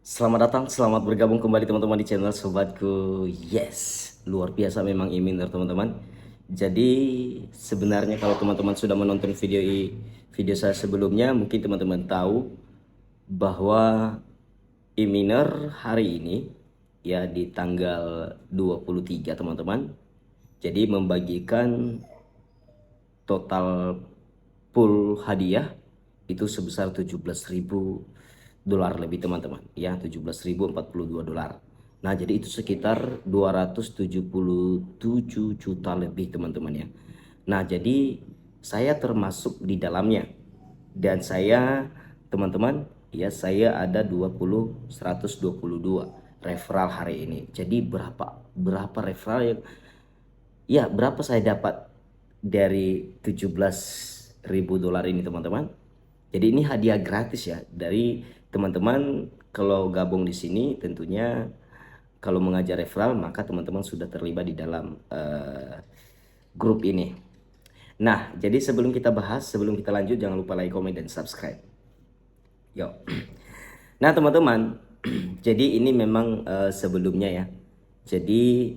Selamat datang, selamat bergabung kembali teman-teman di channel Sobatku. Yes, luar biasa memang Iminer teman-teman. Jadi sebenarnya kalau teman-teman sudah menonton video saya sebelumnya, mungkin teman-teman tahu bahwa Iminer hari ini ya di tanggal 23 teman-teman. Jadi membagikan total pool hadiah itu sebesar 17.000 dolar lebih teman-teman ya, 17.042 dolar. Nah jadi itu sekitar 277 juta lebih teman-teman ya. Nah jadi saya termasuk di dalamnya, dan saya teman-teman ya, saya ada 122 referral hari ini. Jadi berapa berapa referral yang ya, berapa saya dapat dari 17.000 dolar ini teman-teman. Jadi ini hadiah gratis ya dari teman-teman. Kalau gabung di sini tentunya kalau mengajar referral maka teman-teman sudah terlibat di dalam grup ini. Nah, jadi sebelum kita bahas, sebelum kita lanjut, jangan lupa like, comment, dan subscribe. Yuk. Nah, teman-teman, jadi ini memang sebelumnya ya. Jadi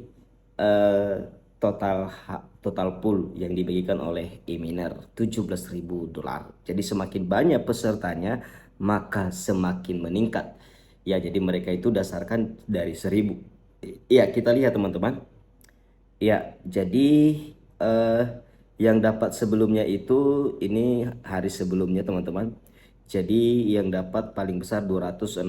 eh, total pool yang dibagikan oleh Eminer 17.000 dolar. Jadi semakin banyak pesertanya, maka semakin meningkat. Ya, jadi mereka itu dasarkan dari 1.000. Ya, kita lihat teman-teman. Ya, jadi eh, yang dapat sebelumnya itu ini hari sebelumnya teman-teman. Jadi yang dapat paling besar 266.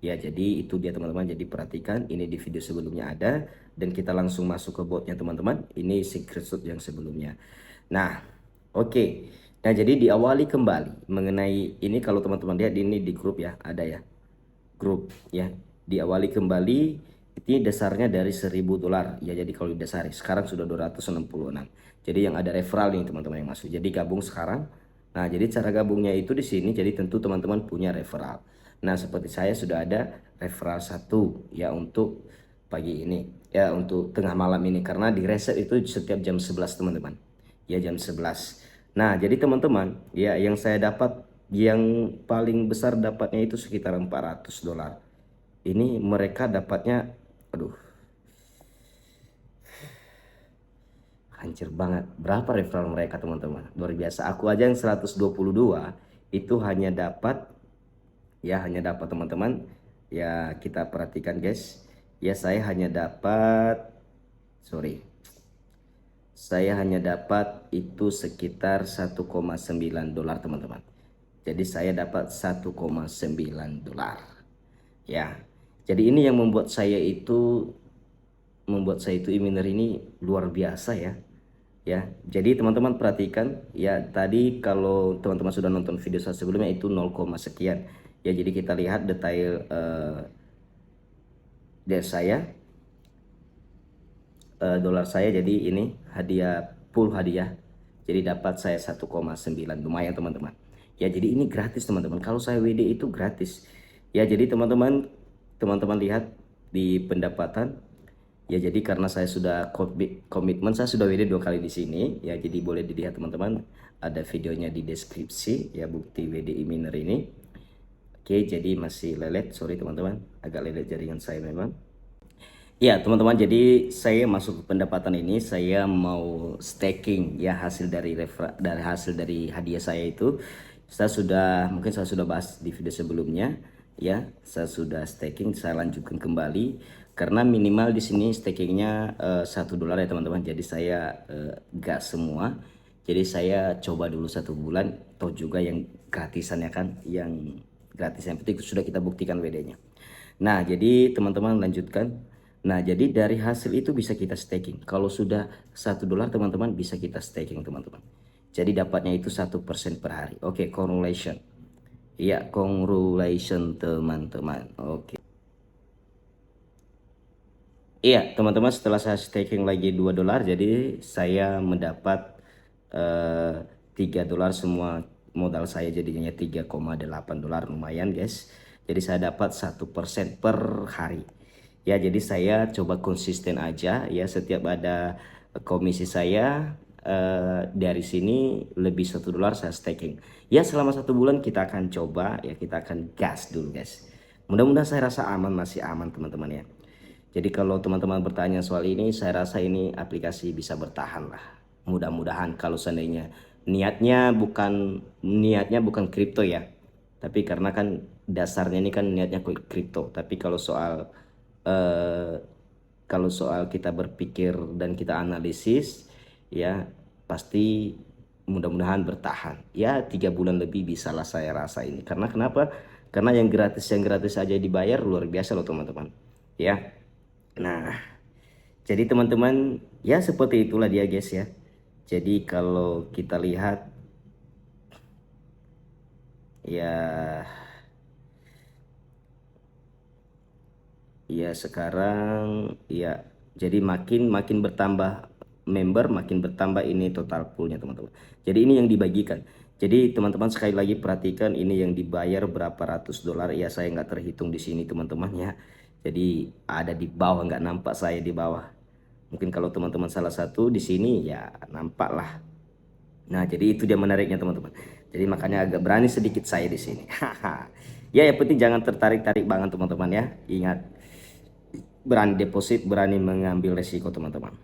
Ya, jadi itu dia teman-teman. Jadi perhatikan ini di video sebelumnya ada, dan kita langsung masuk ke botnya teman-teman. Ini screenshot yang sebelumnya. Nah, oke. Nah, jadi diawali kembali mengenai ini, kalau teman-teman lihat ini di grup ya, ada ya grup ya. Diawali kembali ini dasarnya dari 1.000 dolar ya. Jadi kalau didasari sekarang sudah 266. Jadi yang ada referral nih teman-teman yang masuk, jadi gabung sekarang. Nah jadi cara gabungnya itu di sini. Jadi tentu teman-teman punya referral. Nah seperti saya sudah ada referral satu ya untuk pagi ini ya, untuk tengah malam ini, karena di reset itu setiap jam 11 teman-teman ya, jam 11. Nah jadi teman-teman ya, yang saya dapat yang paling besar dapatnya itu sekitar 400 dolar. Ini mereka dapatnya, aduh, hancur banget. Berapa referral mereka teman-teman? Luar biasa. Aku aja yang 122 itu hanya dapat ya, hanya dapat teman-teman. Ya kita perhatikan guys. Ya saya hanya dapat, sorry, saya hanya dapat itu sekitar 1,9 dolar teman-teman. Jadi saya dapat 1,9 dolar. Ya. Jadi ini yang membuat saya itu Iminer ini luar biasa ya. Ya. Jadi teman-teman perhatikan ya, tadi kalau teman-teman sudah nonton video saya sebelumnya itu 0, sekian. Ya, jadi kita lihat detail dari saya, dolar saya. Jadi ini hadiah, full hadiah. Jadi dapat saya 1,9, lumayan teman-teman. Ya, jadi ini gratis teman-teman. Kalau saya WD itu gratis. Ya, jadi teman-teman lihat di pendapatan. Ya, jadi karena saya sudah komitmen, saya sudah WD 2 kali di sini. Ya, jadi boleh dilihat teman-teman. Ada videonya di deskripsi ya, bukti WD Iminer ini. Oke, jadi masih lelet. Sorry teman-teman, agak lelet jaringan saya memang. Ya teman-teman, jadi saya masuk ke pendapatan ini, saya mau staking ya, hasil dari hadiah saya itu. Mungkin saya sudah bahas di video sebelumnya ya. Saya sudah staking, saya lanjutkan kembali karena minimal di sini stakingnya 1 dolar ya teman-teman. Jadi saya gas semua. Jadi saya coba dulu 1 bulan, atau juga yang gratisan ya kan, yang gratis yang penting sudah kita buktikan WD-nya. Nah jadi teman-teman lanjutkan. Nah, jadi dari hasil itu bisa kita staking. Kalau sudah 1 dolar teman-teman, bisa kita staking teman-teman. Jadi dapatnya itu 1% per hari. Oke, congratulations. Iya, congratulations teman-teman. Oke. Iya, teman-teman, setelah saya staking lagi 2 dolar, jadi saya mendapat eh, 3 dolar semua modal saya, jadinya 3,8 dolar, lumayan guys. Jadi saya dapat 1% per hari. Ya, jadi saya coba konsisten aja ya, setiap ada komisi saya dari sini lebih 1 dolar saya staking. Ya selama 1 bulan kita akan coba ya, kita akan gas dulu guys. Mudah-mudahan saya rasa aman, masih aman teman-teman ya. Jadi kalau teman-teman bertanya soal ini, saya rasa ini aplikasi bisa bertahan lah. Mudah-mudahan kalau seandainya niatnya bukan kripto ya. Tapi karena kan dasarnya ini kan niatnya kripto. Tapi eh, kalau soal kita berpikir dan kita analisis ya pasti mudah-mudahan bertahan. Ya 3 bulan lebih bisa lah saya rasa ini. Karena kenapa? Karena yang gratis aja dibayar luar biasa loh teman-teman. Ya. Nah, jadi teman-teman, ya seperti itulah dia guys ya. Jadi kalau kita lihat ya sekarang ya jadi makin makin bertambah member, makin bertambah ini total poolnya teman-teman. Jadi ini yang dibagikan. Jadi teman-teman sekali lagi perhatikan ini yang dibayar berapa ratus dolar. Ya saya nggak terhitung di sini teman-teman ya. Jadi ada di bawah, nggak nampak saya di bawah. Mungkin kalau teman-teman salah satu di sini ya nampak lah. Nah, jadi itu dia menariknya teman-teman. Jadi makanya agak berani sedikit saya di sini. Ya, yang penting jangan tertarik-tarik banget teman-teman ya. Ingat, berani deposit, berani mengambil resiko teman-teman.